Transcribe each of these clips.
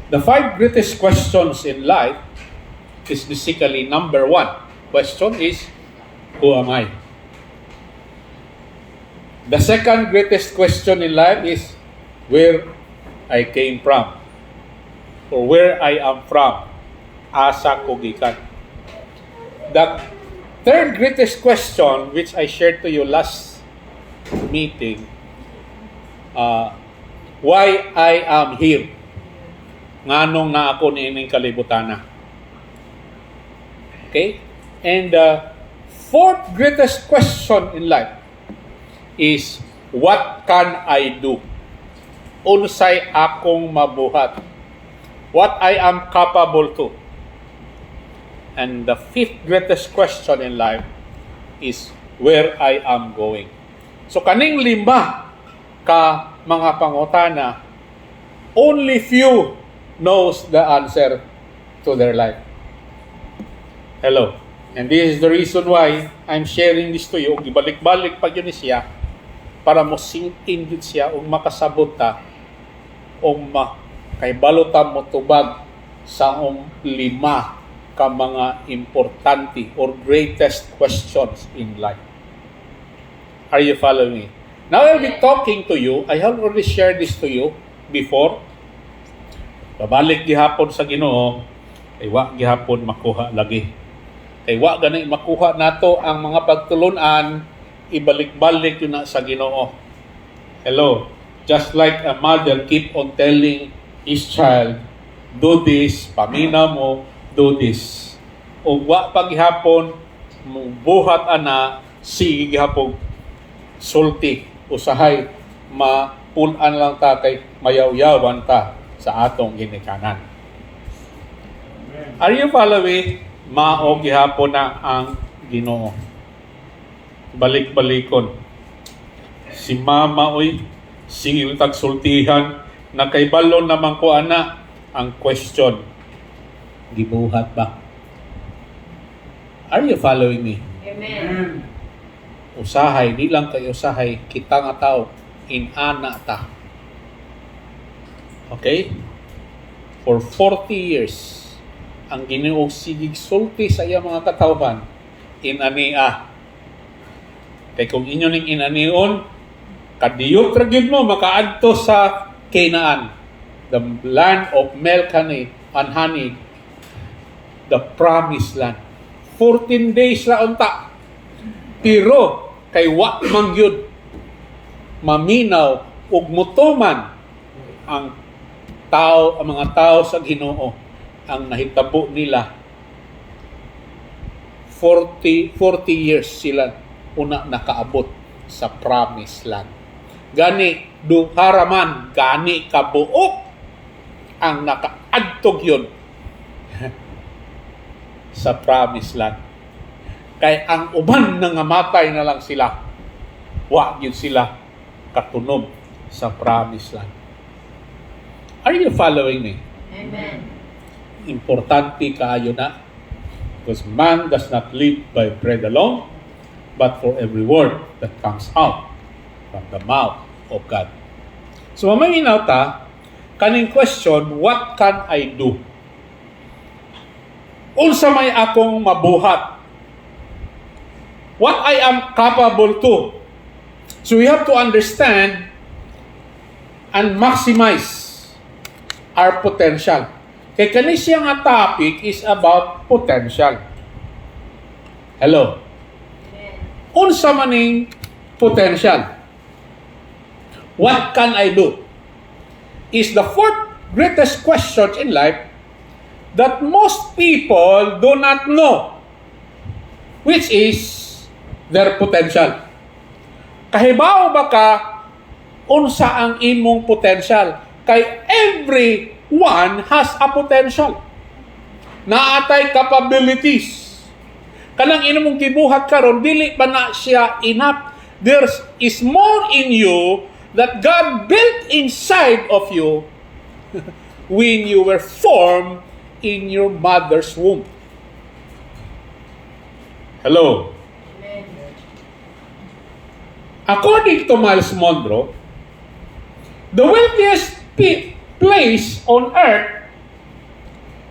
The 5 greatest questions in life is basically number 1. Question is, who am I? The second greatest question in life is where I came from or where I am from. Asa ko gikan. The third greatest question which I shared to you last meeting, why I am here. Nganong na ako niining kalibutana. Okay? And the fourth greatest question in life is, what can I do? Unsay akong mabuhat? What I am capable to? And the fifth greatest question in life is, where I am going? So kaning 5 ka mga pangutana, only few knows the answer to their life. Hello. And this is the reason why I'm sharing this to you. Ibalik-balik pa yun siya para mo sink in yun siya o makasabot ta o kay balutan mo tubag sa 5 ka mga importante or greatest questions in life. Are you following me? Now I'll be talking to you. I have already shared this to you before. Babalik gihapon sa Ginoo, kay wa gihapon makuha lagi. Kay wa gani makuha nato ang mga pagtulunan, ibalik-balik yun na sa Ginoo. Hello. Just like a mother keep on telling his child, do this, pamina mo, do this. O wa paghapon buhat ana, sige gihapon sulti, usahay, mapunan lang ta kay mayaw-yawan ta sa atong ginikanan. Are you following? Mao gihapon na ang Ginoo. Balik-balikon. Si mama oy, sige tag sultihan, nakaibalo naman ko ana ang question. Gibuhat ba? Are you following me? Amen. Usahay, di lang kayo usahay, kita nga tao, inana ta. Okay? For 40 years, ang Ginoo sigig sulti sa iya mga katawhan, inania. Kay kung inyo ning inanion, kadiyot ra gyud mo makaadto sa Canaan, the land of milk and honey, the promised land. 14 days ra unta. Pero kay wa man gyud maminaw ug mutuman ang mga tao sa Ginoo, ang nahitabo nila 40 years sila una nakaabot sa promised land. Gani duharaman, gani kabuok ang nakaadtog yun sa promised land. Kay ang uban nangamatay na lang sila, wa yun sila katunog sa promised land. Are you following me? Amen. Importante kaayo na, because man does not live by bread alone, but for every word that comes out from the mouth of God. So mamaminaw ta, kaning question, what can I do? Unsa may akong mabuhat? What I am capable to? So we have to understand and maximize our potential. Kaya kani siya nga topic is about potential. Hello? Unsa maning potential? What can I do? Is the fourth greatest question in life that most people do not know, which is their potential. Kahibaw ba ka unsa ang imong potential? Kay everyone has a potential. Naatay capabilities. Kanang imong gibuhat karon dili pa na siya enough. There is more in you that God built inside of you when you were formed in your mother's womb. Hello. According to Miles Monroe, the wealthiest place on earth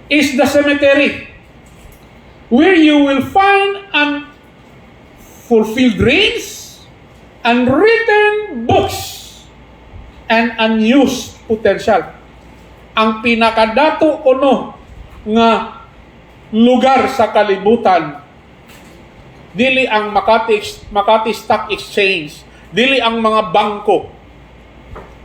is the cemetery, where you will find unfulfilled dreams, unwritten books, and unused potential. Ang pinakadato kuno nga lugar sa kalibutan, dili ang Makati Stock Exchange, dili ang mga bangko.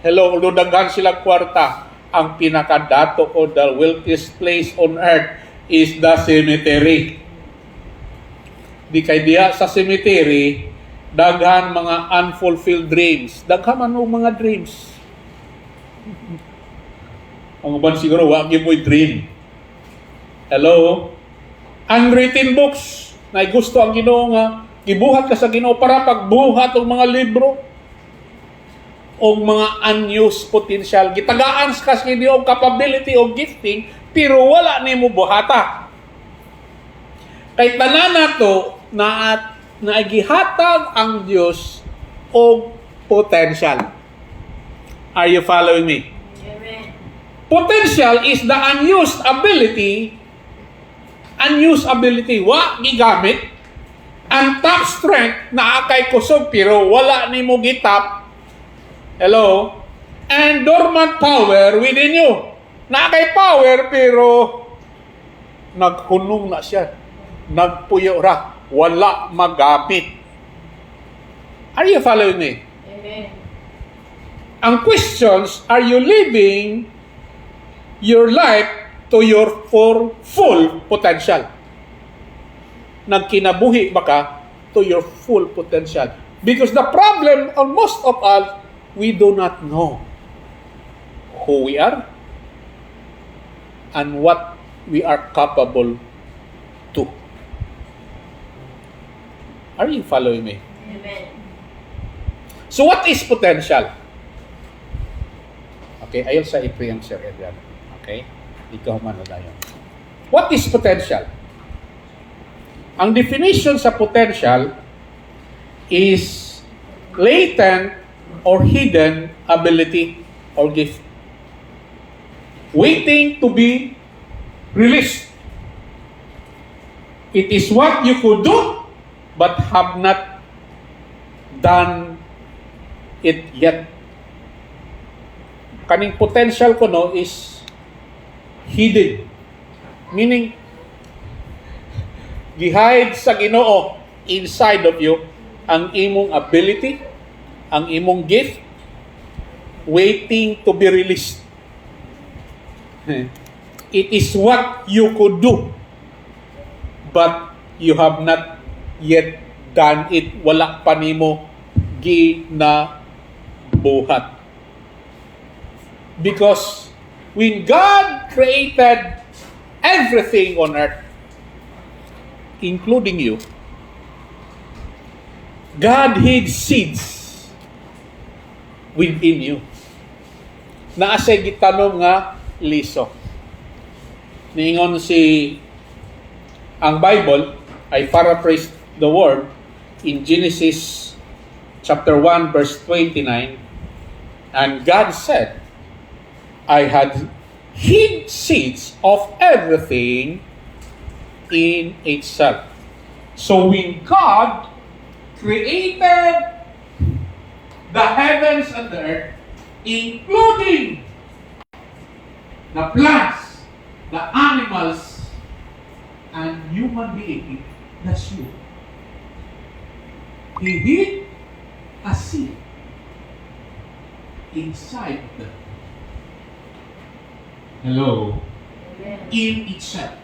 Hello, daghan silang kwarta. Ang pinakadato o the wealthiest place on earth is the cemetery. Di kay diha sa cemetery, daghan mga unfulfilled dreams. Daghan man og mga dreams. Ang uban siguro, wag mo'y dream. Hello? Unwritten books. Na gusto ang Ginoo nga, gibuhat ka sa Ginoo para pagbuhat og mga libro o mga unused potential. Gitagaan ka sa Ginoo capability o gifting, pero wala nimo buhata. Kay tanan nato na gihatag ang Dios og potential. Are you following me? Amen. Potential is the unused ability. Unused ability, wa gigamit. Untapped strength na akay kusog pero wala nimo gitap. Hello? And dormant power within you. Na akay power pero naghunong na siya. Nagpuyo ra. Wala magamit. Are you following me? Amen. Ang questions, are you living your life to your full potential? Nagkinabuhi ba ka to your full potential? Because the problem on most of us, we do not know who we are and what we are capable to. Are you following me? Amen. So what is potential? Okay, ayon sa i-answer yan. Okay? Ikaw man o tayo. What is potential? Ang definition sa potential is latent or hidden ability or gift waiting to be released. It is what you could do but have not done it yet. Kaning potential ko no is hidden. Meaning, gihide sa Ginoo inside of you ang imong ability, ang imong gift, waiting to be released. It is what you could do, but you have not yet done it. Wala pa nimo ginabuhat. Because when God created everything on earth, including you, God hid seeds within you. Naasay gitanong nga liso. Niingon ang Bible, I paraphrase the word in Genesis chapter 1 verse 29, and God said, I had hid seeds of everything in itself. So when God created the heavens and the earth, including the plants, the animals, and human being, that's you. He hid a seed inside of them. Hello? Amen. In itself.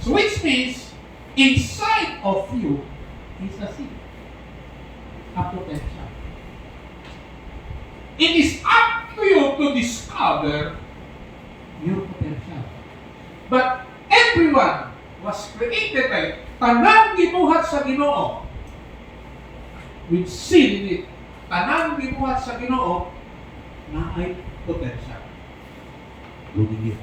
So which means, inside of you is a seed. A potential. It is up to you to discover your potential. But everyone was created by tanang gibuhat sa Ginoo with sin in it. Tanang gibuhat sa Ginoo na ay potential. Lumigit.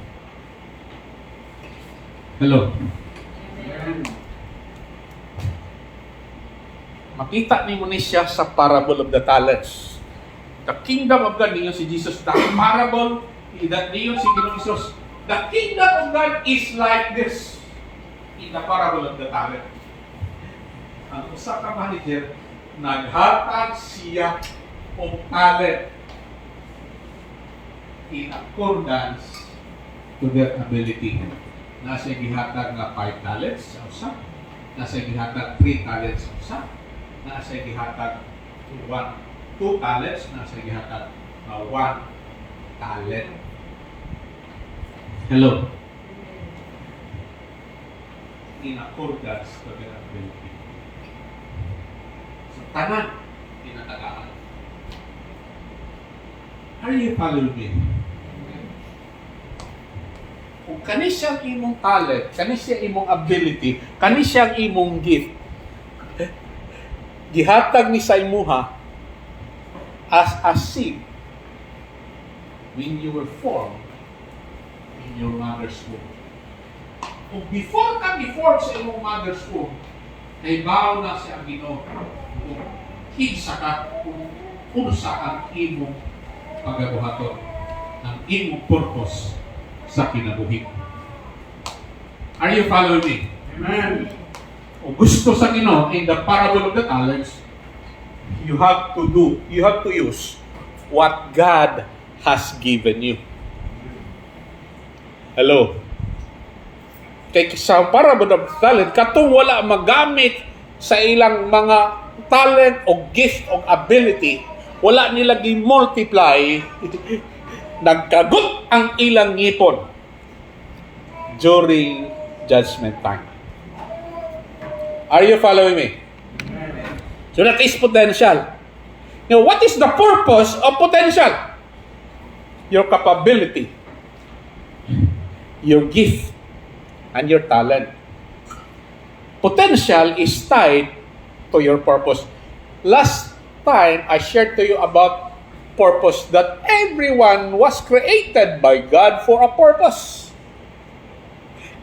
Hello. Amen. Makita ni mo ni siya sa parable of the talents. The kingdom of God, niyon si Jesus. The parable, niyon si Ginoong Jesus. The kingdom of God is like this. In the parable of the talent. Ang usa ka manager, naghatag siya og talent in accordance to their ability. Nasa gihatag nga 5 talents sa usa, nasa gihatag 3 talents sa usa, nasa gihatag 2 talents, nasa gihatag 1 talent. Hello. In accordance to their ability. So, tanan, tinatagaan. Are you following me? Kung kani siyang imong talent, kani siyang imong ability, kani siyang imong gift, gihatag ni sa imuha as a seed when you were formed in your mother's womb. Kung before ka before sa imong mother's womb, ay bawo na siya ang Ginoo kung kinsa ka, kung unsa ang imong pagabuhaton, ang imong purpose sa kinabuhi. Are you following me? Amen. Kung gusto sa Ginoo in the parable of the talents, you have to use what God has given you. Hello. Kay sa parable of the talent, katong wala magamit sa ilang mga talent o gift o ability, wala nila gi-multiply, nagkagot ang ilang ngipon during judgment time. Are you following me? So that is potential. Now, what is the purpose of potential? Your capability, your gift, and your talent. Potential is tied to your purpose. Last time, I shared to you about purpose, that everyone was created by God for a purpose.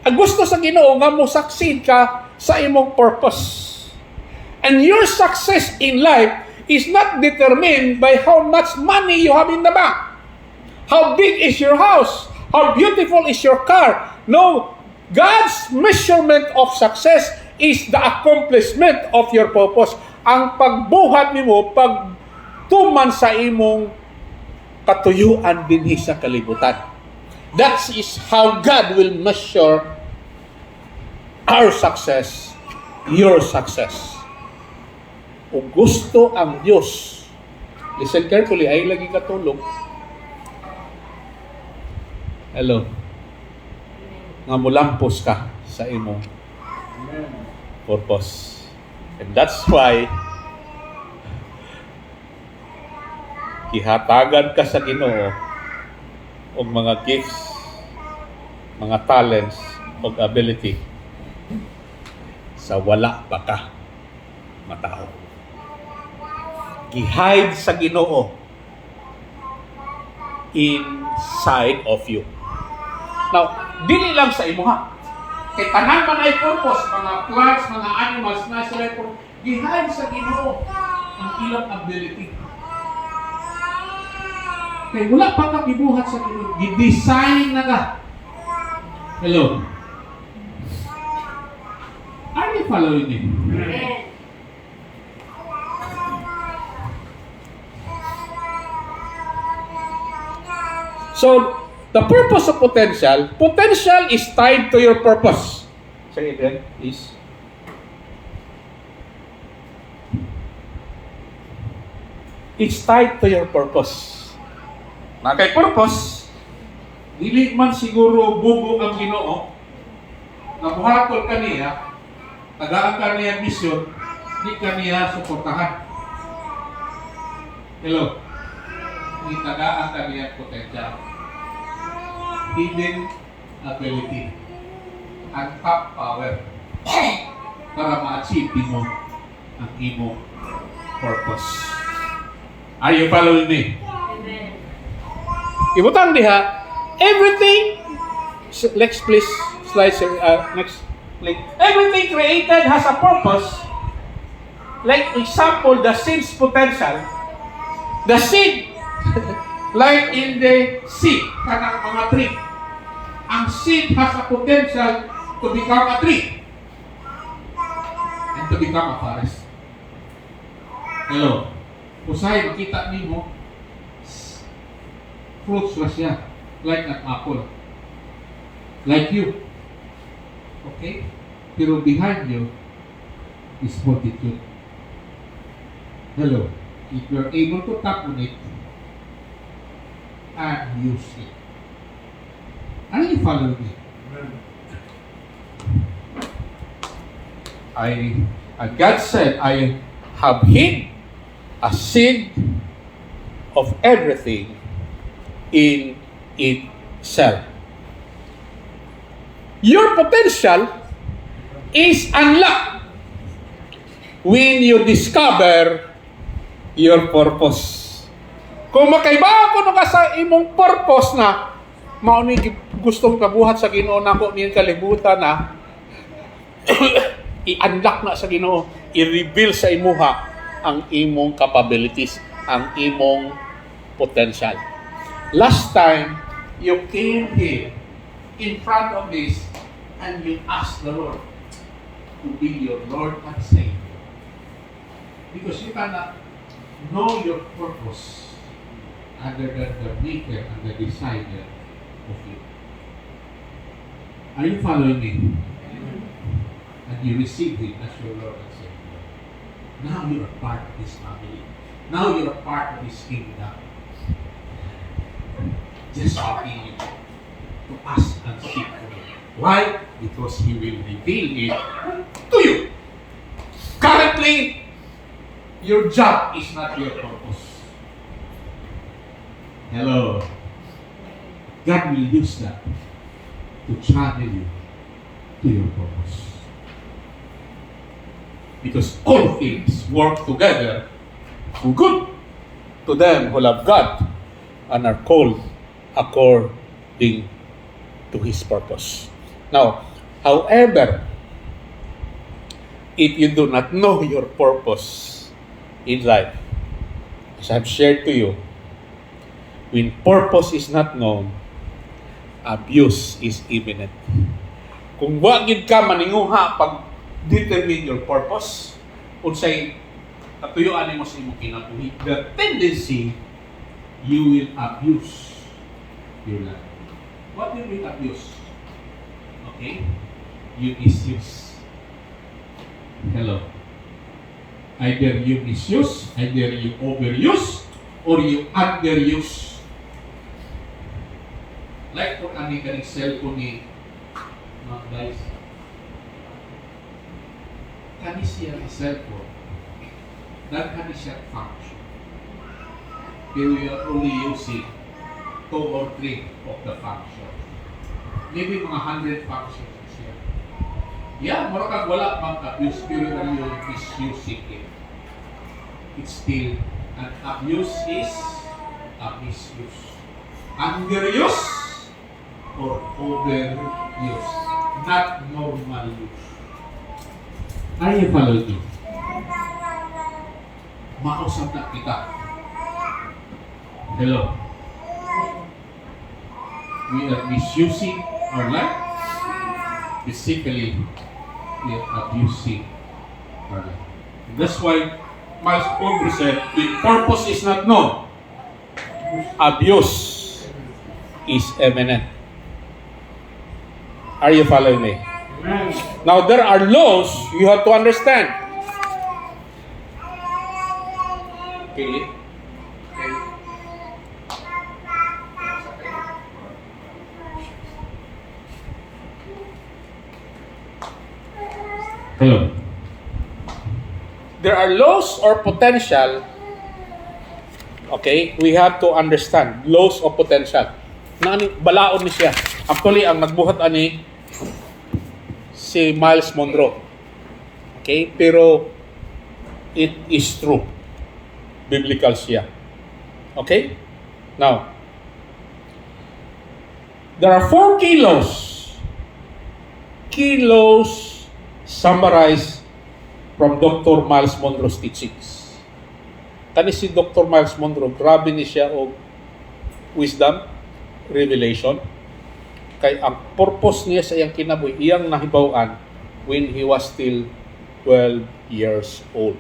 Ang gusto sa Ginoo nga mo succeed ka sa imong purpose. And your success in life is not determined by how much money you have in the bank. How big is your house? How beautiful is your car? No, God's measurement of success is the accomplishment of your purpose. Ang pagbuhat nimo, pagtuman sa imong katuyuan dinhi sa kalibutan. That is how God will measure our success, your success. Kung gusto ang Diyos, listen carefully, ay lagi katulog. Hello. Nga mulampos ka sa imong purpose. And that's why ihatagan ka sa Ginoo og mga gifts, mga talents, og ability sa wala pa ka matao. Gihide sa Ginoo inside of you. Now, dili lang sa imuha. Kay tanan man ay purpose, mga plants, mga animals na sila po, gihide sa Ginoo ang ilang ability. Kay wala pa ka gibuhat sa Ginoo, gi-design na ka. Hello. Are you following me? Amen. So, the purpose of potential is tied to your purpose. Say it again, please. It's tied to your purpose. Na kay purpose, dili man siguro bugo ang Ginoo, nabuhaton kaniya, tagaan kaniya mission, di kaniya suportahan. Hello. Di tagaan kaniya potential. Hidden ability, untapped power para ma-achieve mo ang imo purpose. Are you following me? Amen. Ibutang diha, everything, next please, slide, next link. Everything created has a purpose. Like example, the seed's potential. The seed, like in the seed, kanang mga tree. Ang ang seed has a potential to become a tree and to become a forest. Hello. Usahay, makita nimo fruits na siya. Like an apple. Like you. Okay? Pero behind you is fortitude. Hello. If you're able to tap on it and use it. Are you following me? And God said, I have hid a seed of everything in itself. Your potential is unlocked when you discover your purpose. Kung makaiba ko ka sa imong purpose na mauni gustong kabuhat sa Ginoo nako niyang kalibutan na i-unlock na sa Ginoo, i-reveal sa imuha ang imong capabilities, ang imong potential. Last time you came here in front of this and you asked the Lord to be your Lord and Savior. Because you cannot know your purpose other than the maker and the designer of you. Are you following me? And you receive Him as your Lord and Savior. Now you are part of His family. Now you are part of His kingdom. Just continue to ask and seek for Him. Why? Because He will reveal it to you. Currently, your job is not your purpose. Hello. God will use that to channel you to your purpose. Because all things work together for good to them who love God and are called according to His purpose. Now, however, if you do not know your purpose in life, as I've shared to you, when purpose is not known, abuse is imminent. Kung wagid ka maninguha pag determine your purpose, unsay katuyuan nimo sa imong kinabuhi, the tendency you will abuse your life. What do you mean abuse? Okay? You misuse. Hello. Either you misuse, either you overuse, or you underuse. Like kung ani kaning cellphone ni mga guys, kani siya ang cellphone, daghan siya function. Pero you are only using 2 or 3 of the functions. Maybe mga 100 functions siya. Yeah, mura kang wala mang abuse, pero you misusing it. It's still an abuse is a misuse. Underuse or overuse, not normal use. Are you following me? Mausap na kita. Hello. We are misusing our life. Basically, we are abusing our life. That's why Miles Monroe said, the purpose is not known. Abuse is imminent. Are you following me? Amen. Now, there are laws you have to understand. Okay. Hello. There are laws or potential. Okay, we have to understand laws of potential. Nani balaod ni siya. Actually, ang nagbuhat ani si Miles Monroe. Okay, pero it is true. Biblical siya. Okay? Now, there are 4 key laws. Key laws summarized from Dr. Miles Monroe's teachings. Kani si Dr. Miles Monroe, grabe ni siya og wisdom, revelation. Kay ang purpose niya sa iyang kinabuhi, iyang nahibawan when he was still 12 years old.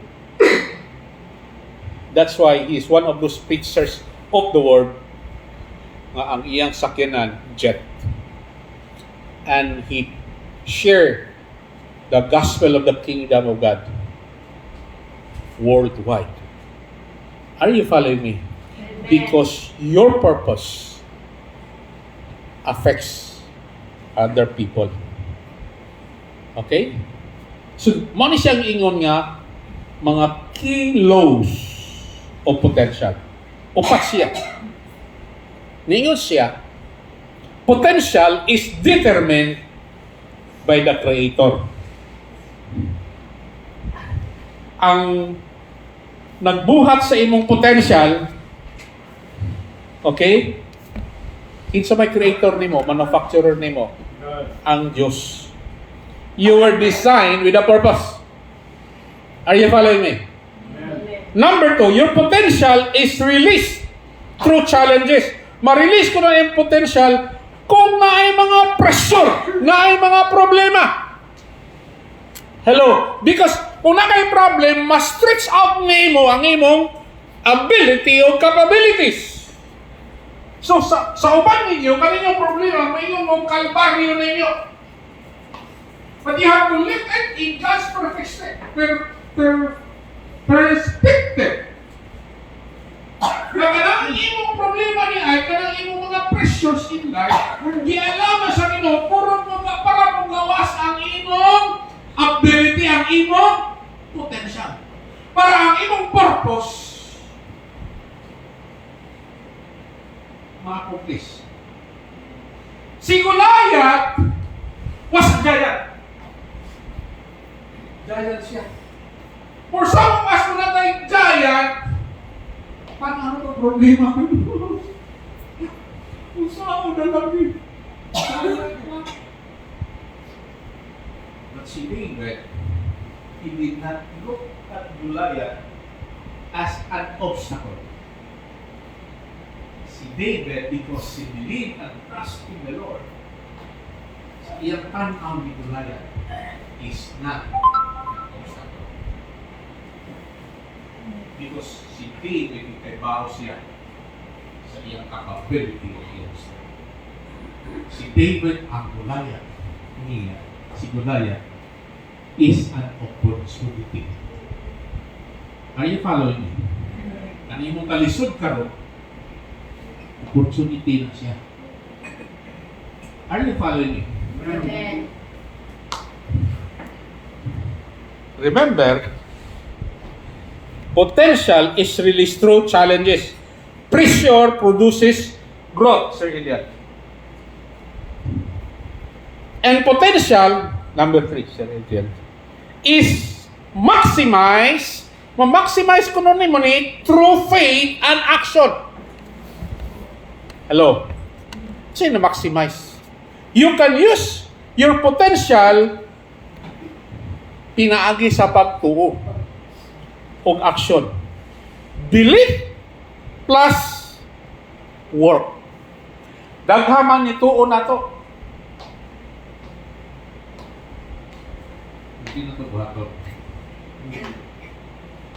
That's why he is one of those preachers of the word nga ang iyang sakyanan, jet. And he shared the gospel of the kingdom of God worldwide. Are you following me? Amen. Because your purpose affects other people. Okay? So, mani siyang ingon nga, mga kilos of potential. Upat siya. Ningon siya, potential is determined by the Creator. Ang nagbuhat sa imong potential, okay? Kinsa may creator nimo, manufacturer nimo, ang Diyos. You were designed with a purpose. Are you following me? Amen. Number 2, your potential is released through challenges. Ma-release ko na yung potential kung naay mga pressure, naay mga problema. Hello? Because kung na kay problem, ma-stretch out nimo ang imong ability o capabilities. So, sa uban ninyo, kaninyong problema, may mong kalbaryo ninyo. But you have to live it in God's perfect perspective. Na kanang imong problema ni ay, kanang imong mga pressures in life, gialama sa Ginoo para magawas ang imong ability, ang imong potential. Para ang imong purpose ma-accomplish. Si Goliath was a giant. Giant siya. For some of us kung natay giant, paano ang problema ko? Kung saan na lang eh. But si David, he did not look at Goliath as an obstacle. Si David, because he believed and trust in the Lord, sa iyang tanaw ni Goliath is not an obstacle. Because si David, ikaibaw siya sa iyang capability of iyang strength. Si David ang Goliath niya. Si Goliath is an opportunity. Are you following me? Ano yung kalisod ka ro? Opportunity na siya. Are you following me? Amen. Remember, potential is released through challenges. Pressure produces growth, Sir Elian. And potential, number 3, Sir Elian, is maximize, ma-maximize ko nun mo ni through faith and action. Hello? Sino maximize? You can use your potential pinaagi sa pagtuo o action. Belief plus work. Daghaman ni tuo na to. Hindi na ito buhaton.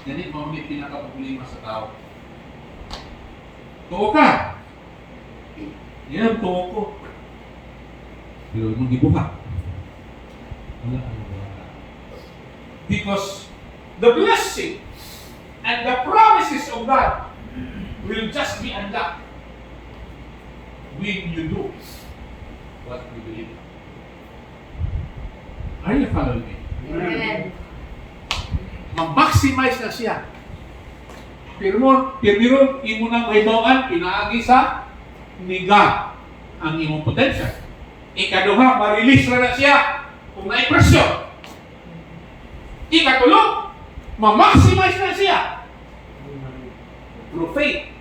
Yan yung mga may pinaka-problema sa tao. Tuo ka! Yan ang tuo ko. Pero mong gibuhat. Wala ang buhat. Because the blessing and the promises of God will just be unlocked when you do what you believe. Are you following me? Amen. Ma-maximize na siya. Pero imo nang hibawan, pinaagi sa niga ang imong potential. Ikaduha, ma-release na siya kung may pressure. Ikatulog, ma-maximize na siya through faith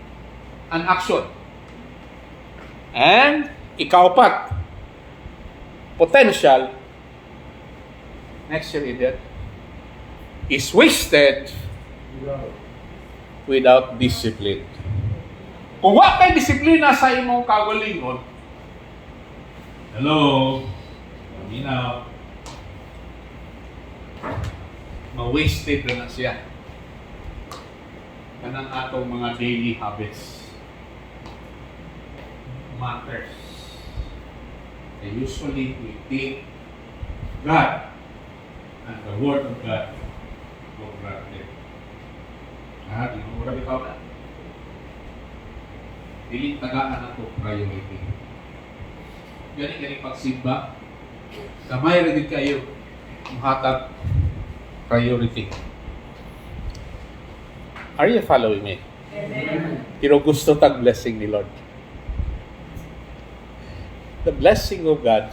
and action. And ikaapat, potential, next year idiot, is wasted without discipline. Kung wa kay disiplina sa imong kagalingon, Hello? Paminaw. Ma-wasted na siya. Kanang atong mga daily habits. Matters. And usually we take God and the Word of God for granted. Di mo mura bitaw na. Dili tagaan na ito priority. Gani pagsimba, kamay rin kayo ang hatag priority. Are you following me? Amen. Pero gusto tag blessing ni Lord. The blessing of God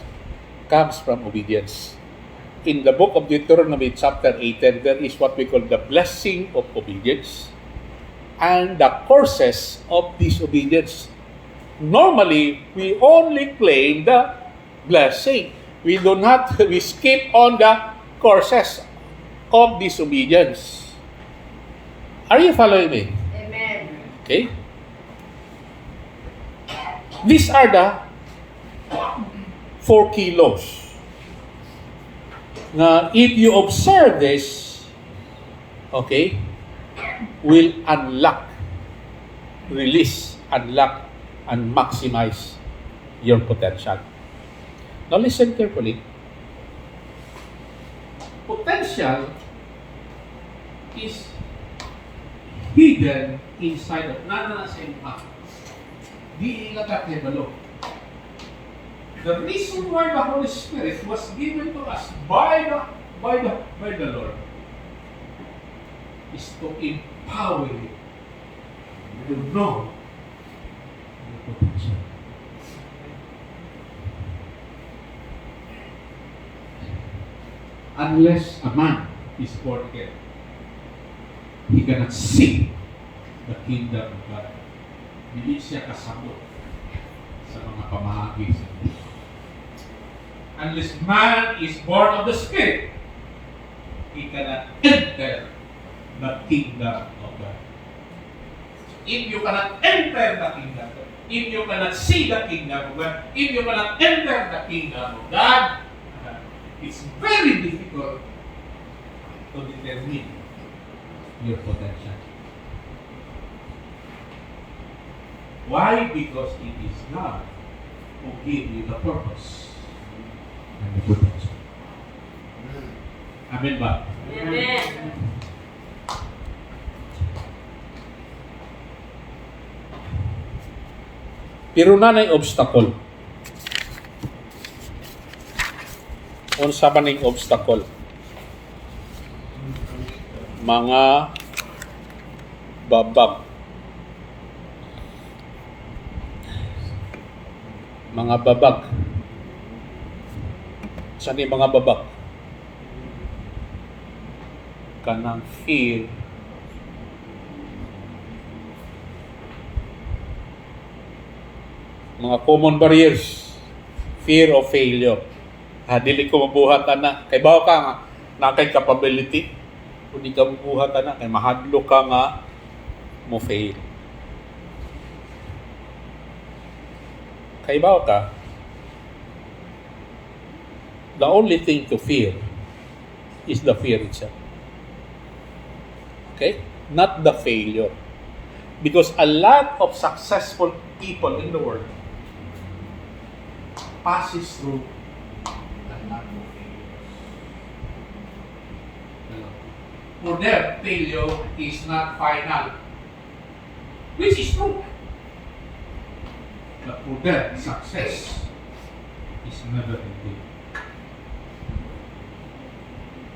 comes from obedience. In the book of Deuteronomy chapter 18, there is what we call the blessing of obedience and the curses of disobedience. Normally, we only claim the blessing. We skip on the curses of disobedience. Are you following me? Amen. Okay? These are the 4 kilos. Now, if you observe this, okay, will unlock, release, unlock, and maximize your potential. Now, listen carefully. Potential is hidden inside of nana sa impact. Di ilagat ni Balo. The reason why the Holy Spirit was given to us by the Lord is to empower you to know the potential. Unless a man is born again, he cannot see the kingdom of God. Hindi siya kasabot sa mga pamahagi sa Diyos. Unless man is born of the Spirit, he cannot enter the kingdom of God. If you cannot enter the kingdom of God, if you cannot see the kingdom of God, if you cannot enter the kingdom of God, it's very difficult to determine your potential. Why? Because it is God who gave you the purpose and the potential. Amen ba? Amen. Pero nanay obstacle. Unsa man ning obstacle? Mga babag. Mga babag. Saan yung mga babag? Kanang fear. Mga common barriers. Fear of failure. Dili ko mabuhat na. Kay bawa ka nga, na kay capability. Kung di ka mabuhat na, kay mahadlo ka nga, mo fail. Kay bawa ka, the only thing to fear is the fear itself. Okay? Not the failure. Because a lot of successful people in the world passes through a lot of failures. For them, failure is not final. Which is true. But for them, success is never ending.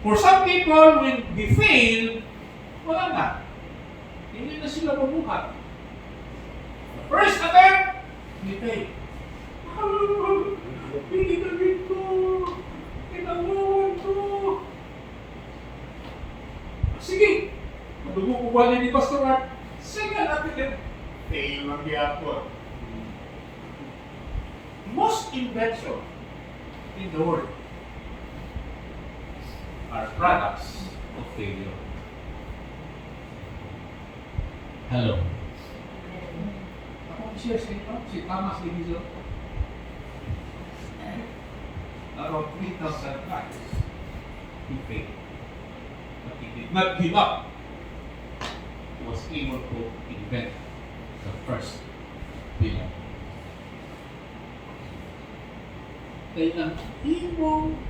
For some people, when they fail, wala na. Hindi na sila mabuhat. The first attempt, they fail. Hindi na dito. Kinawawan ko. Sige. Madugo ko bali ni Pastor Art. Sige natin. Fail lang yapon. Most invention in the world are products of failure. Hello. Ako share sa inyo, si Thomas Edison. 3,000 times. He failed. But he did not give up. He was able to invent the first pillar. Kaya ang imong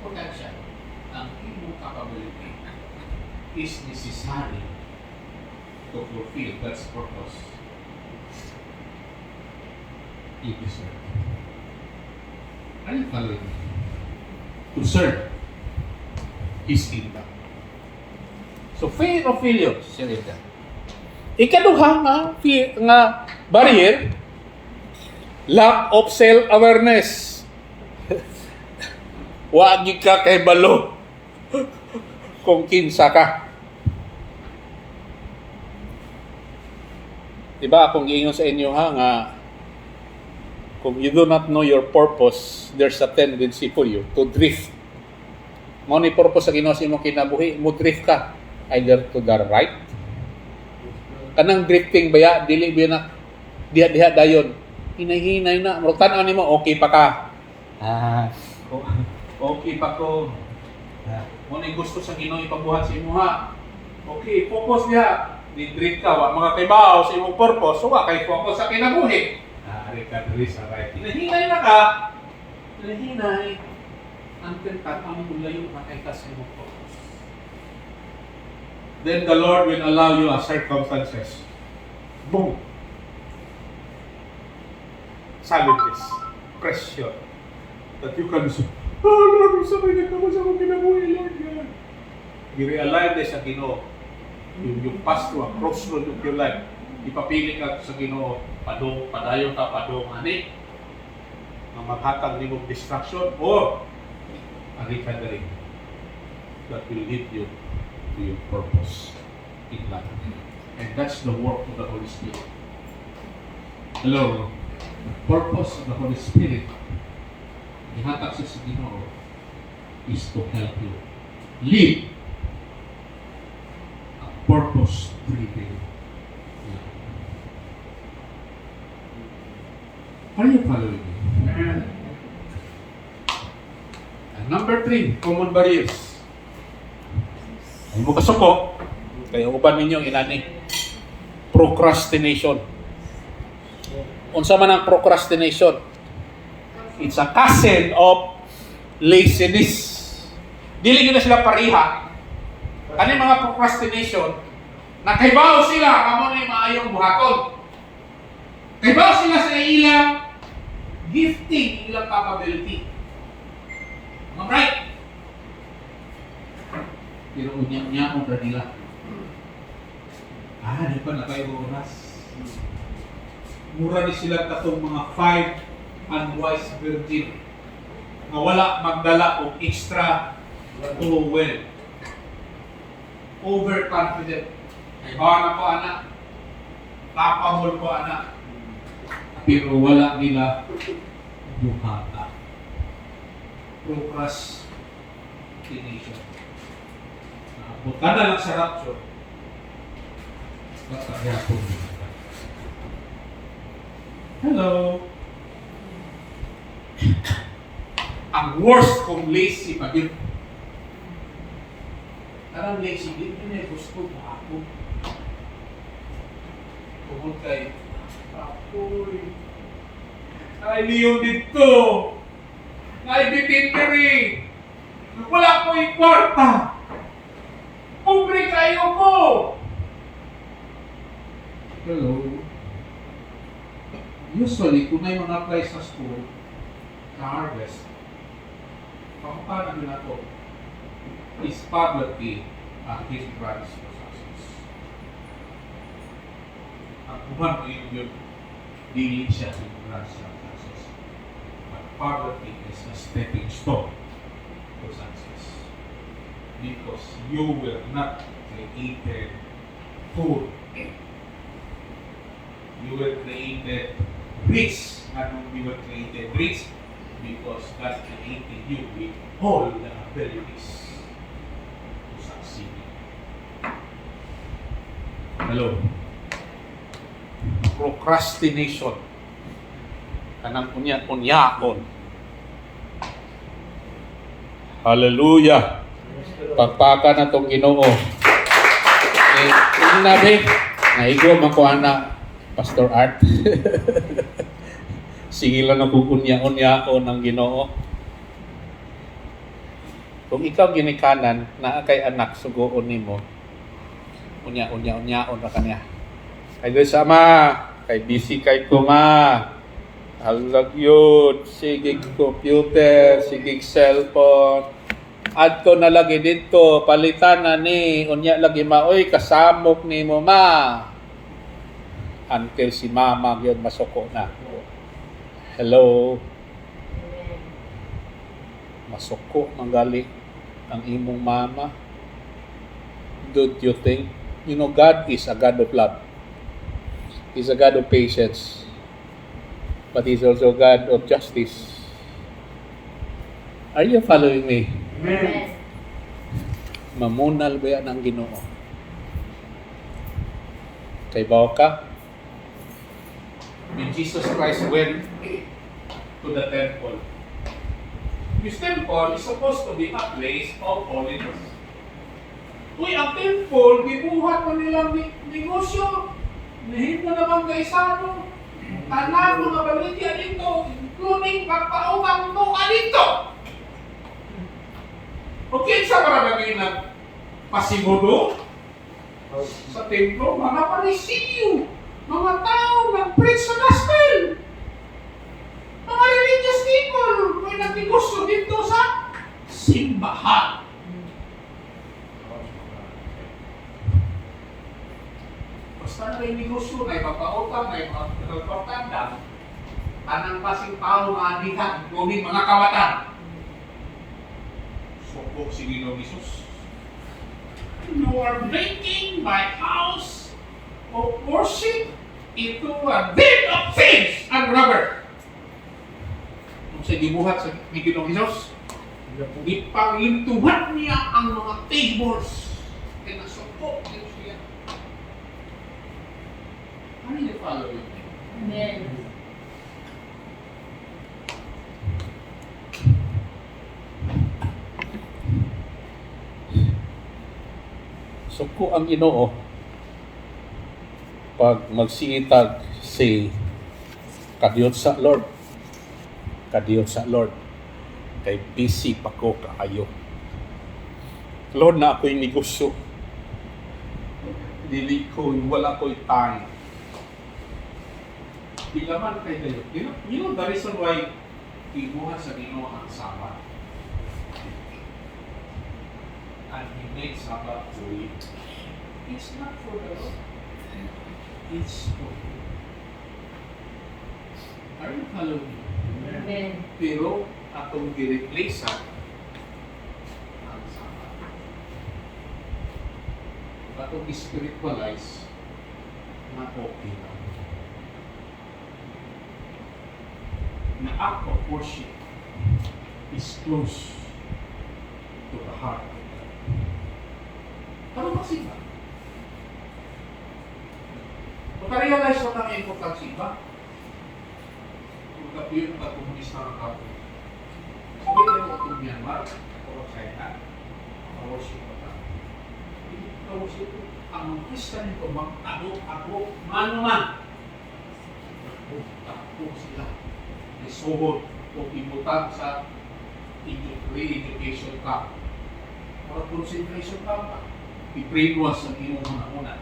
potential, ang imong capability is necessary to fulfill God's purpose. You deserve. Are you following me? To serve His kingdom. So, fear of failure, siya rin. Ikaduha nga barrier, lack of self-awareness. Wagi ka kay balo kung kinsa ka. Diba, kung giingon sa inyo nga kung you do not know your purpose, there's a tendency for you to drift. Mao ni purpose sa Ginoo sa imong kinabuhi, mo drift ka either to the right. Kanang drifting baya dili ba na diha dayon. Hinay-hinay na, murag tan-aw nimo okay pa ka. Okay pa ko. Mo ni gusto sa Ginoo ipabuhat sa imo ha. Okay, focus diha. Di drift ka wa mga kaybaw sa imong purpose, so wa kay focus sa kinabuhi. Ari ka diri sa right. Hinahinay na ka. Hinahinay. Ang tan-aw mo layo makay ka sa imong purpose. Then the Lord will allow you as circumstances. Boom. Challenges, pressure, that you can say, oh Lord, sabay na ka mo sa akong kinabuhi, Lord God. I-realign na sa Ginoo. Yung pass to a crossroad of your life. Ipapili ka sa Ginoo, padayon ka, ani. Ang maghatag ni mong distraction, or ari ka na rin. That will lead you to your purpose in life. And that's the work of the Holy Spirit. Hello. The purpose of the Holy Spirit, ihatag sa Ginoo, is to help you live a purpose-driven life. Are you following me? And number 3, common barriers. Ay mo kasuko, kaya uban ninyo inani, procrastination. Unsa man ang procrastination? It's a cousin of laziness. Dili gyud na sila pareha. Kani mga procrastination, nakaibaw sila kamo ni maayong buhaton. Kaibaw sila sa ilang gifting, ilang capability. Am I right? Pero unya mo nila. Di pa na kayo oras. Mura ni sila katong mga 5 unwise virgin nga wala magdala og extra towel. Overconfident. Ay na ko anak. Tapamol ko anak. Pero wala nila buhata. Procrastination. Bukan na lang sa rapture. Basta kaya po nila. Hello. Ang worst kung lazy pa yun. Tarang lazy din yun gusto mo ako. Tungkol kay apoy. Ay liyo dito. Ay bitintiri. Wala ko yung kwarta. Pobre kayo ko. Hello. Usually, kung may mga apply sa school, sa harvest, paano nyo na ito? Is poverty ang hindrance to success. Ang buwan mo yun, dili siya hindrance to success. But poverty is a stepping stone to success. Because you will not created poor. You were created rich. You were created rich because God created you with all the abilities to succeed. Hello. Procrastination. Kanang unyaon. Hallelujah. Pagpaka na tong Ginoo. Kung nabi, naigo makuha na Pastor Art. Sige lang na kukunya-unya o ng Ginoo. Kung ikaw ginikanan, na kay anak, sugoon nimo, unya-unya-unyaon na kanya. Kay doon sa ama, kay busy kay kuma, halag yun, sige computer, sige cellphone, adto na lagi dito, palitan na ni, unya lagi maoy, kasamok ni mo ma. Until si mama yun masuko na. Hello? Masuko manggali ang imong mama. Don't you think? You know, God is a God of love. He's a God of patience. But He's also God of justice. Are you following me? Amen. Mamunal ba yan ang Ginoo? Kay bawa ka? When Jesus Christ went to the temple, this temple is supposed to be a place of holiness. Uy, ang temple, gibuhat mo nilang negosyo. Nahit mo naman kay Sano. Tanan mo na balitya dito, including pagpautang mo ka dito. Okay, sa maraming pasimudo sa templo, mga parisiyo, mga tao nag-preach sa gospel. Mga religious people, may nagnegosyo dito sa simbahan. Basta na yung negosyo, na ipapautang, na ipapatanda, anang pasing tao na adihan, including mga kawatan. Soko si Ginoong Jesus. You are making my house of worship into a den of thieves and robbers. Kung sa gibuhat sa Ginoong Jesus, ipanglintuhan niya ang mga tables. Kaya nasoko niya siya. Are you following me? Amen. Suko ang Ginoo pag magsingitag si kadiyot sa Lord. Kadiyot sa Lord. Kay busy pa ko kaayo. Lord, na ako'y negosyo. Dili ko, wala ko'y time. Ilaman kay kayo. You know the reason why ibuhat sa Ginoo ang Sabat. And He made Sabat holy. It's not for the Lord. It's for you. Are you following me? Amen. Pero atong i-replace ang Sabat. Atong i-spiritualize na okay lang. The act of worship is close to the heart of God. Ano magsimba? Maka-realize mo na ang importansya ba? Kung kapiyon ang komunista ng kapwa. Sabihin mo itong Myanmar, o China, worship ka. Hindi ka worship ko. Ang Christian ito, ako, manuman. Ako sila. Isuhod o imutan sa re-education camp. Or concentration camp, i-brainwash ang inyong mga una.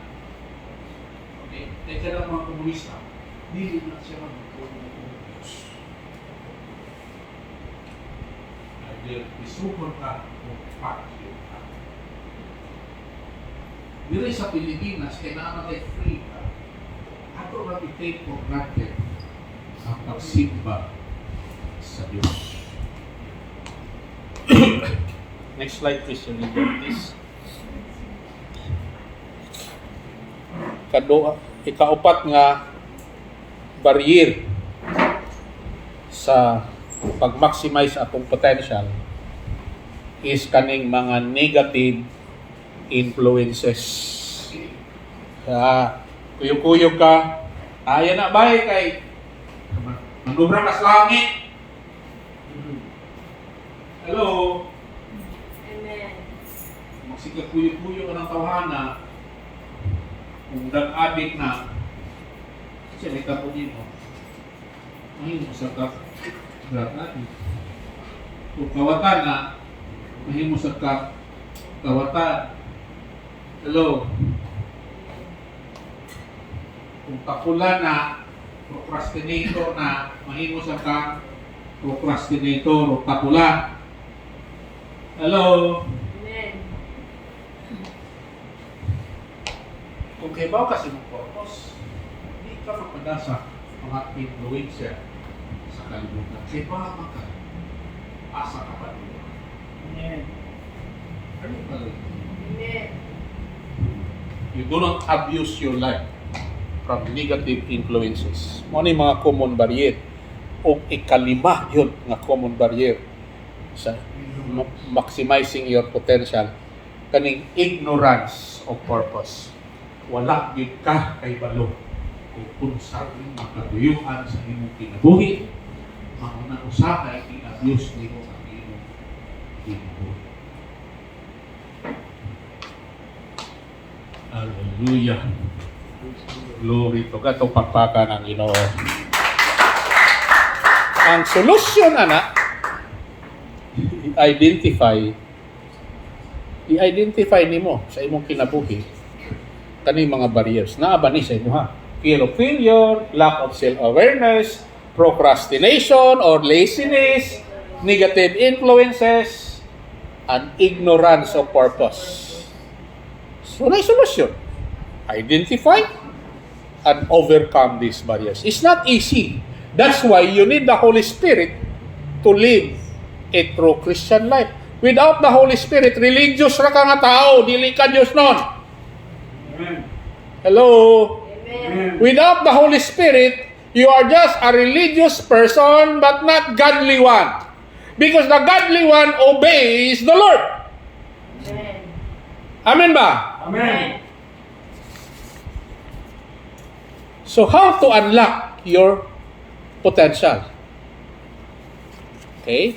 Okay? Kaya mga komunista, hindi na siya magtulong ng Diyos. Dahil isuhod ka o pakyo ka. Dito sa Pilipinas, kailangan tayo free ka. Ato na i-take for granted ang pagsimba sa Diyos. Next slide, please. Please. Ikaapat nga barrier sa pag-maximize atong potential is kaning mga negative influences. Kuyog-kuyog ka, ayan na ba kay manubra ka sa langit. Hello? Kasi kakuyo-kuyo ka ng tawhana, kung nag-addict na, kasi may kapunin mo, mahimo sa drug addict. Kung kawatan na, mahimo sa kawatan. Hello? Kung kapulan na, procrastinator na, mahimo sa procrastinator o kapulan. Hello? Amen. Kung kaibaw kasi ng purpose, hindi ka mapada sa mga influencer sa kalibutan. Kaibaw ka, asa ka pa dito. Amen. Ano ba rin? Amen. You do not abuse your life from negative influences. Mo ni mga common barrier o ikalima yun nga common barrier sa maximizing your potential kaning ignorance of purpose. Wala gyud ka kay balo kung unsa makaduyuan sa imong kinabuhi, mauna usa kay i-abuse nimo ang imong kinabuhi. Hallelujah. Glory to God. Itong pagpaka ng Ginoo. Ang solusyon, anak, i-identify nimo sa imong kinabuhi kaning mga barriers. Naaba ni sa inyo ha. Fear of failure, lack of self-awareness, procrastination or laziness, negative influences, and ignorance of purpose. So, na solusyon. Identify and overcome these barriers. It's not easy. That's why you need the Holy Spirit to live a true Christian life. Without the Holy Spirit, religious ra ka nga tao, dili ka Diyos nun. Amen. Hello? Amen. Without the Holy Spirit, you are just a religious person but not godly one. Because the godly one obeys the Lord. Amen. Amen ba? Amen. So how to unlock your potential? Okay?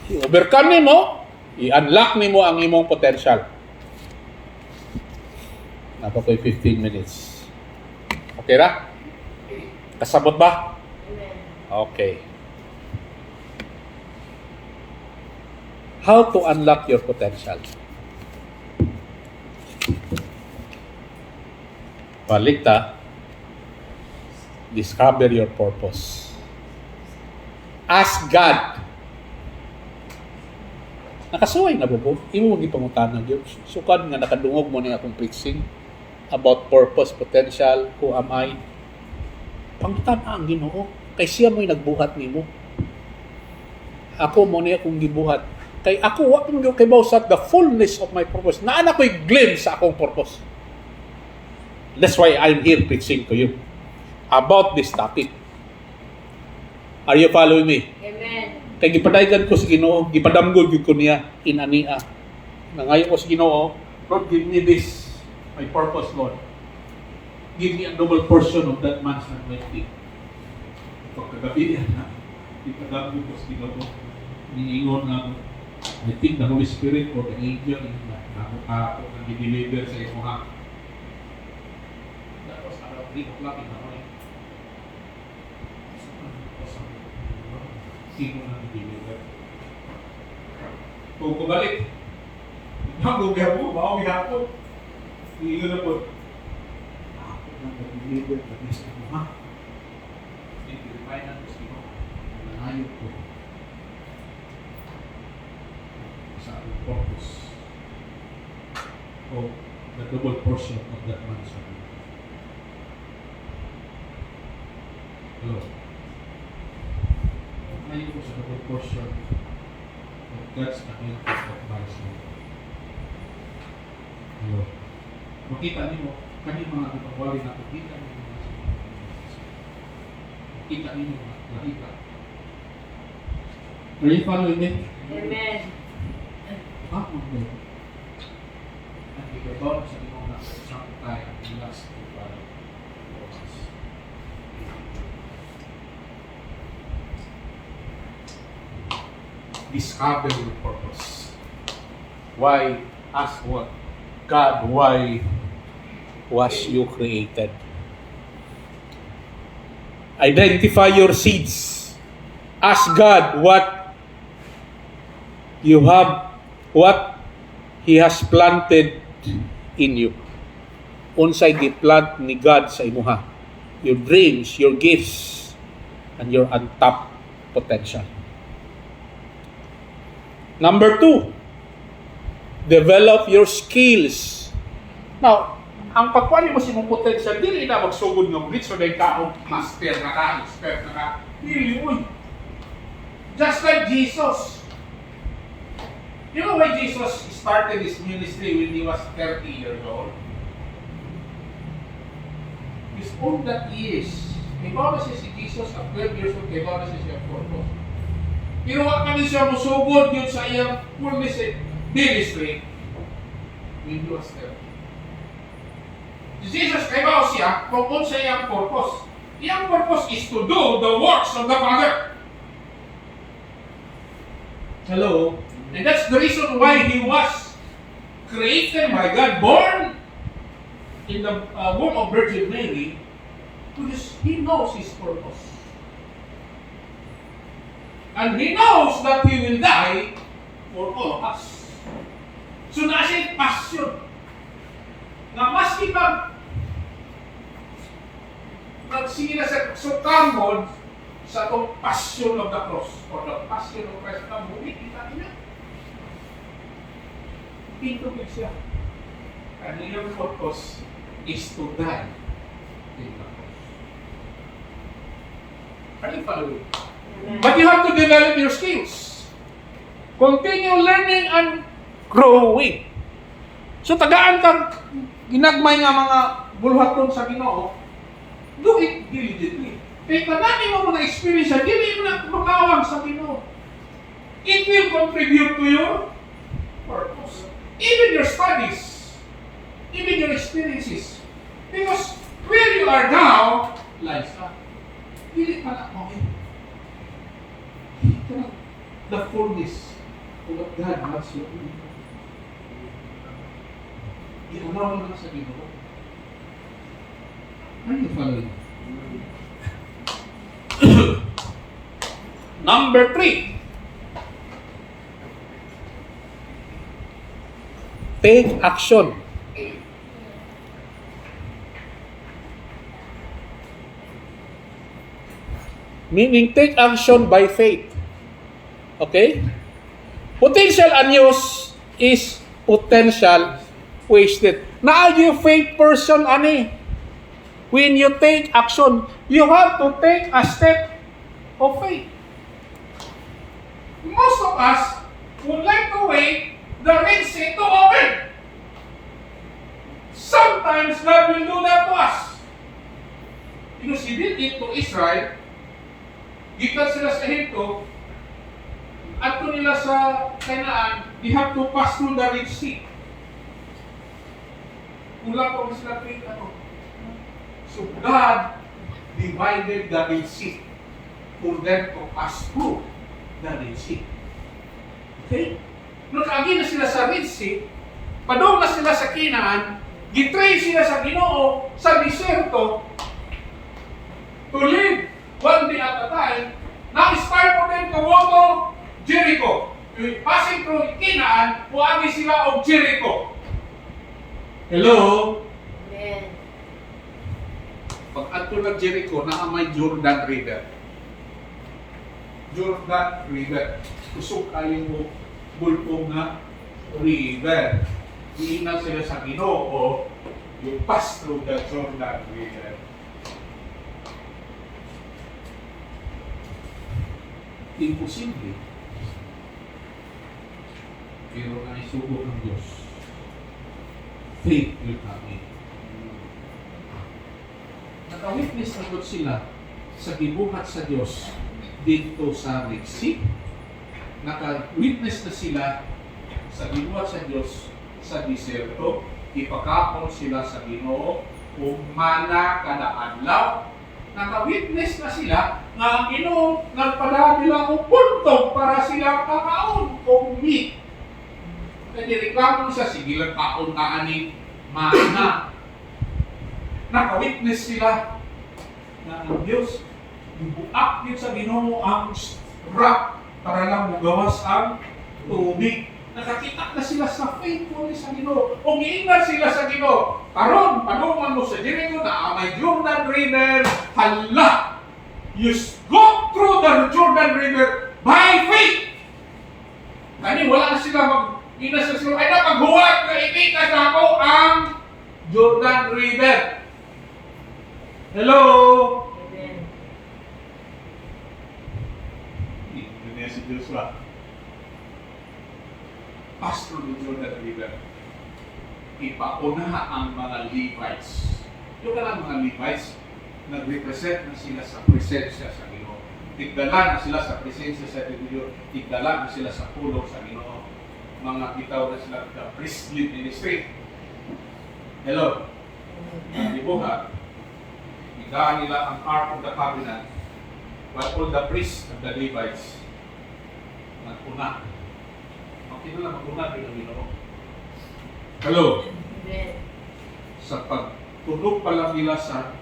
I-overcome nimo, i-unlock nimo ang imong potential. Napakoy 15 minutes. Okay ra? Kasabot ba? Amen. Okay. How to unlock your potential? Palikta, discover your purpose. Ask God. Nakasuway na po. Imo magipangutanan Dios. Sukad nga nakadungog mo ni akong preaching about purpose, potential, who am I? Pangutan ang Ginoo kay siya mo'y nagbuhat nimo. Ako mo niya akong gibuhat. Kay ako wa kong kay bawsat the fullness of my purpose. Naa ko'y glimpse sa akong purpose. That's why I'm here preaching to you about this topic. Are you following me? Amen. Kay gipadaygan ko sa Ginoo, gipadamgod gyud ko niya inania. Nangayo ko sa Ginoo, Lord, give me this, my purpose, Lord. Give me a double portion of that man's anointing. Pagkagabi na, gipadamgod ko sa Ginoo. Niingon nga, I think the Holy Spirit or the angel ako ang i-deliver sa imo ha. That was around 3 o'clock in the morning. Sino na i-deliver? Kung kubalik, magugaya mo, maong ihapon. Iingon na po. Ako na i-deliver sa imo ha. I-remind na sa imo. Nanayot ko. Sa aking purpose o the double portion of that man's anointing. Hello. Ngayon ko sa double portion of God's anointing of man's life. Hello. Makita niyo, kani mga kapawali na kita niyo mga kita niyo mga lahika. Are you following me? Amen. Ako mo. At ikaw sa iyong nakasang tayo ang last para oras. Discover your purpose. Why ask what? God, why was you created? Identify your seeds. Ask God what you have, what He has planted in you. Unsay giplant ni God sa imuha. Your dreams, your gifts, and your untapped potential. Number 2, develop your skills. Now, ang pagkuhan mo sa imong potential, dili na magsugod ng rich o dahil ka, master na ka, expert na ka. Dili yun. Just like Jesus. You know why Jesus started his ministry when he was 30 years old? His own that he is. Ikaw na si Jesus at 12 years old, ikaw na siya purpose. Pero wag ka siya musugod yun sa iyang full ministry when he was 30. Jesus, kaibaw siya kung sa iyang purpose. Iyang purpose is to do the works of the Father. Hello? And that's the reason why he was created by God, born in the womb of Virgin Mary, because he knows his purpose. And he knows that he will die for all of us. So nasa passion. Na maski sige na sa sukamod sa itong passion of the cross or the passion of Christ na muli, kita niya. Pintulig siya. And your purpose is to die in the cross. Are you following? But you have to develop your skills. Continue learning and growing. So tagaan kang ginagmay nga mga bulhaton sa Ginoo, do it diligently. Kaya kadami mo mga experience, dili mo na makawang sa Ginoo. It will contribute to your purpose. Even your studies, even your experiences. Because where you are now, lies up. Dili pa na okay. The fullness of what God has you. Iunaw mo na sa Ginoo. Are you following? Number 3. Take action. Meaning, take action by faith. Okay? Potential unused is potential wasted. Na are you faith person, ani? When you take action, you have to take a step of faith. Most of us would like to wait the Red Sea to open. Sometimes God will do that to us. Because He did it to Israel. Gitan sila sa Ehipto, at nila sa Canaan, they have to pass through the Red Sea. Kulang po sila faith ako. So God divided the Red Sea for them to pass through the Red Sea. Okay? Nung kaagi na sila sa Red Sea, padong na sila sa Canaan, gitrain sila sa Ginoo, sa disyerto, to live one day at a time. Now it's time for them to go to Jericho. Passing through Canaan, puagi sila of Jericho. Hello? Amen. Pag ato ng Jericho, na may Jordan River. Jordan River. Kusog kayo mo bulpong na river. Iina sila sa Ginoo, you pass through the Jordan River. Imposible. Pero naisugo ng Diyos. Faith will come in. Naka-witness na doon sila sa gibuhat sa Diyos dito sa Red Sea. Naka-witness na sila sa gibuhat sa Diyos sa disyerto. Ipakapon sila sa Ginoo kung mana kada adlaw. Naka-witness na sila nga ang Ginoo nagpadala nila og puntog para sila kakaon kung meat. Nagreklamo siya, sige lang taon na ani, mana. Naka-witness sila na ang Diyos, ibuak yun sa Ginoo ang rock para lang magawas ang tubig. Nakakita na sila sa faithfulness sa Ginoo. Umiingat sila sa Ginoo. Karon, panungan mo sa Jericho na may Jordan River, hala! You go through the Jordan River by faith. Kani wala na sila mag-inas na sila. Ay napaghuwat na ikita na ako ang Jordan River. Hello? Amen. Hindi si Joshua. Pastor ng Jordan River. Ipauna ang mga Levites. Yung ka lang mga Levites, nag-represent na sila sa presensya sa Ginoo. Tigdala na sila sa presensya sa Ginoo. Tigdala na sila sa pulong sa Ginoo. Mga bitaw na sila the priestly ministry. Hello? Dibuha. Igaan nila ang Ark of the Covenant while all the priests of the Levites nagpuna. Okay na lang magpuna rin ang Ginoo. Hello? Amen. Sa pagtulog pa lang nila sa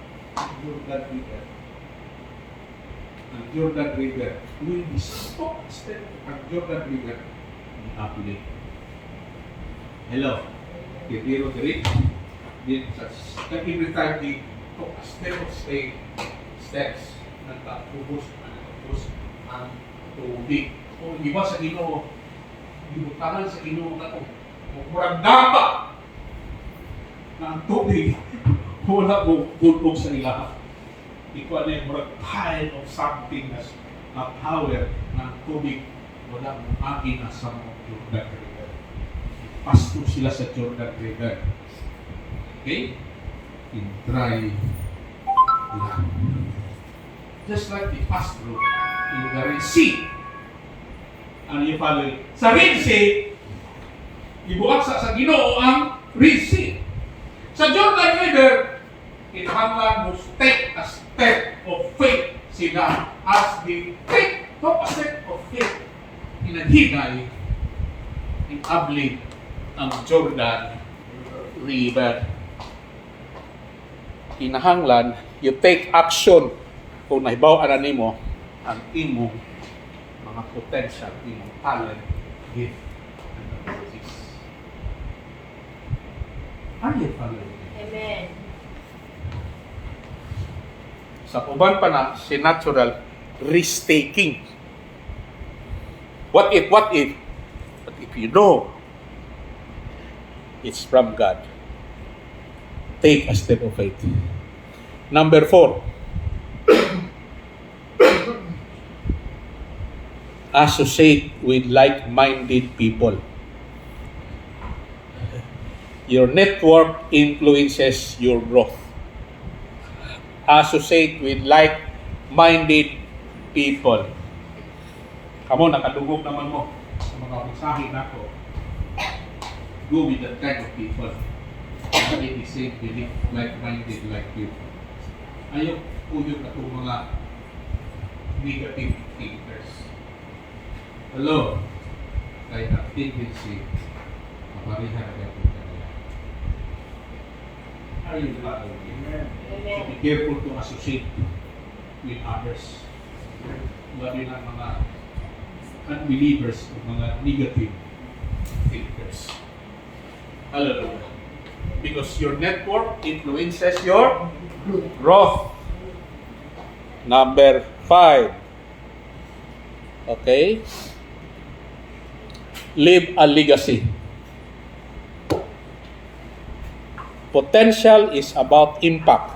Jordan River. Ang Jordan River, will be stop step ang Jordan River ni Apple. Hello? Titiro diri. Din sa every time di took a step of steps nagtatubos ang tubig. Kung iba sa Ginoo, ibutangan sa Ginoo na ito. Murag dapa na ang tubig wala mo gulog sa ilaha. Ikaw na yung murag pile of something na power ng tubig wala mo agin na sa mga Jordan River. Pasto sila sa Jordan River. Okay? In dry land. Just like they passed through in the Red Sea. Ano yung follow? Sa Red Sea, ibuak sa Ginoo ang Red Sea. Sa Jordan River, kinahanglan mo take a step of faith sila as they take a step of faith inaghinay inabli ang Jordan River. Kinahanglan you take action kung nahibaw-an nimo ang imong mga potential, imong talent, gift, and abilities. Are you following me? Amen. Sa uban pa na, si natural risk-taking. What if? But if you know, it's from God. Take a step of faith. Number 4. Associate with like-minded people. Your network influences your growth. Associate with like-minded people. Kamo, nakadugog naman mo sa mga mensahe na ko. Go with that kind of people. Have the same belief, like-minded like you. Ayaw uyog na itong mga negative thinkers. Hello? Kaya ang tendency, maparihan na ito kanila. Are you following me? Amen. Be careful to associate with others. Labi na mga unbelievers o mga negative thinkers. Hallelujah. Because your network influences your growth. Number 5. Okay? Leave a legacy. Potential is about impact,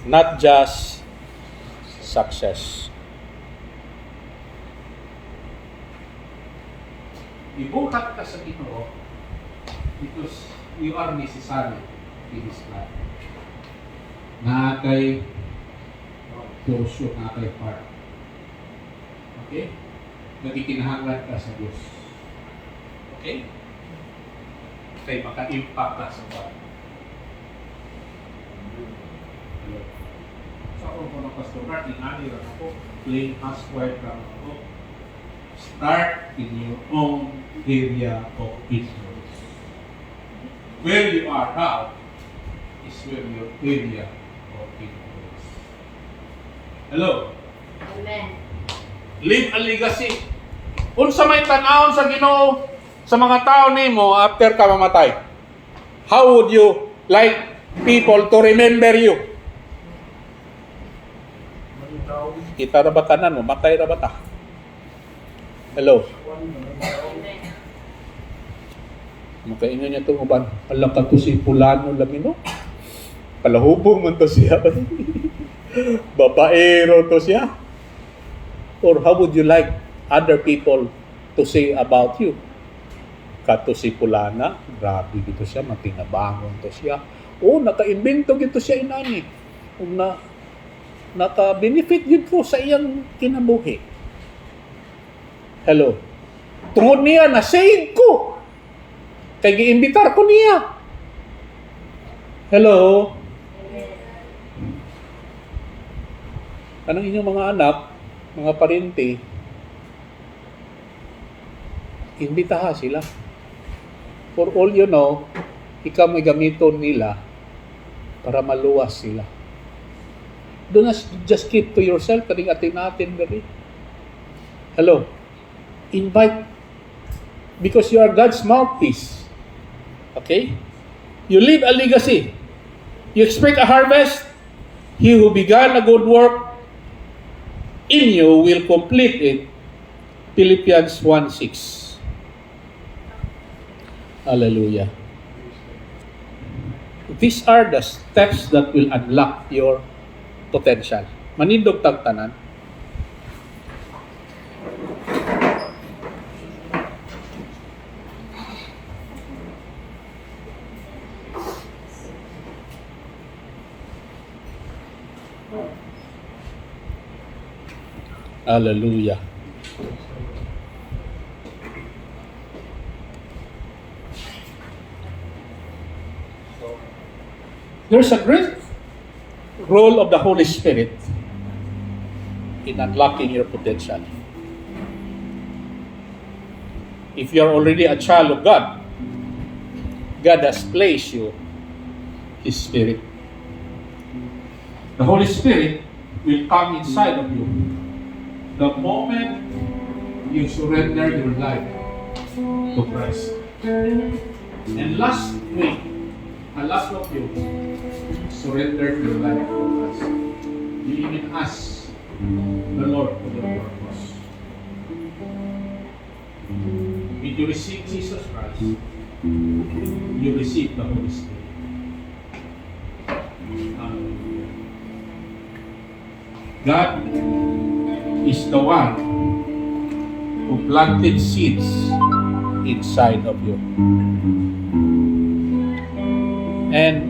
not just success. Ibuhat ka sa Ginoo because you are necessary in His life. Nakay portion, nakay part. Okay? Nagkikinahanglan ka sa Diyos. Okay? Kaya maka-impact ka sa bawat. Sa ako po ng Pastor Martin, nani lang ako, plain housewife lang ako. Start in your own area of influence. Where you are now is where your area of influence. Hello? Amen. Leave a legacy. Unsa may tan-awon sa Ginoo sa mga tao nimo after ka mamatay? How would you like people to remember you? Kita ra ba tanan mo? Matay ra ba ta? Hello? Amen. Makaingon niya itong uban. Alam ka to si Pulano Lamino? Palahubong man to siya. Babaero to siya. Or how would you like other people to say about you? Kato si Pulana, grabe gito siya, matinabangon to siya. O, naka-invento gito siya inani. Naka-benefit yun ko sa iyang kinabuhi. Hello? Tungod niya, na-save ko. Kaya gi-imbitar ko niya. Hello? Anong inyong mga anak, mga parente, imbitaha sila. For all you know, ikaw may gamiton nila para maluwas sila. Do not just keep to yourself, kaling atin natin gari. Hello? Invite, because you are God's mouthpiece. Okay? You leave a legacy. You expect a harvest. He who began a good work in you will complete it. Philippians 1:6. Hallelujah. These are the steps that will unlock your potential. Manindog tag tanan. Hallelujah. There's a great role of the Holy Spirit in unlocking your potential. If you are already a child of God, God has placed you His Spirit. The Holy Spirit will come inside of you the moment you surrender your life to Christ. And last week, a lot of you surrendered your life to Christ. You even ask the Lord for your purpose. When you receive Jesus Christ, you receive the Holy Spirit. Hallelujah. God is the one who planted seeds inside of you. And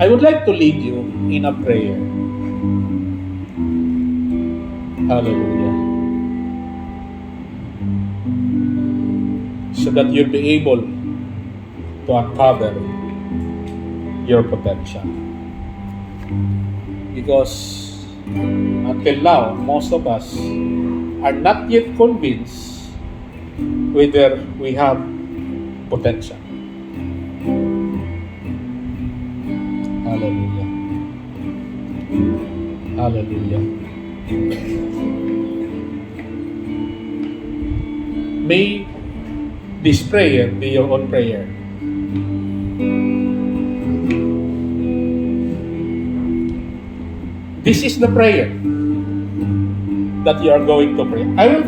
I would like to lead you in a prayer. Hallelujah. So that you'll be able to uncover your potential. Because until now, most of us are not yet convinced whether we have potential. Hallelujah. Hallelujah. May this prayer be your own prayer. This is the prayer that you are going to pray. I will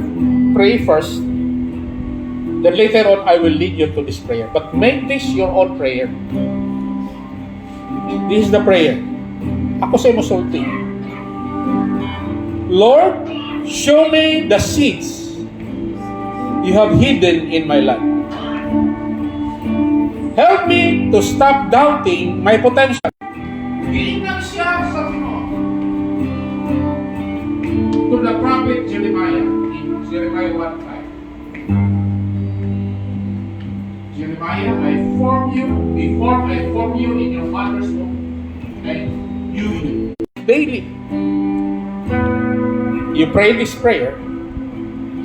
pray first, then later on I will lead you to this prayer. But make this your own prayer. This is the prayer. Ako sa'yo masulti. Lord, show me the seeds you have hidden in my life. Help me to stop doubting my potential. Giingat siya sa to the prophet Jeremiah in Jeremiah 1:5. Jeremiah, I formed you before I formed you in your mother's womb, and you daily. You pray this prayer,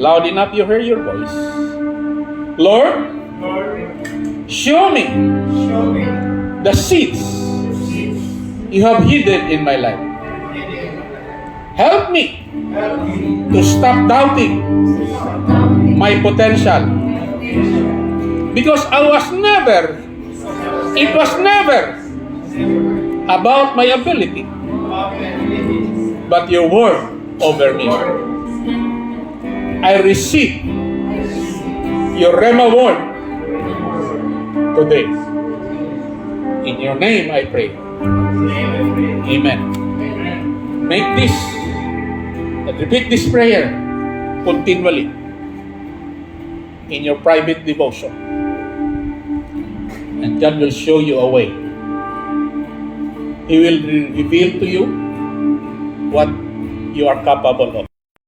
Loud enough you hear your voice. Lord, Lord, show me show me the seeds the seeds you have hidden in my life. hidden. Help me Help me to stop doubting to stop doubting my potential. Because it was never about my ability, but your word over me. I receive your Rhema word today. In your name I pray. Amen. Make this and repeat this prayer continually in your private devotion. And God will show you a way. He will reveal to you what you are capable of.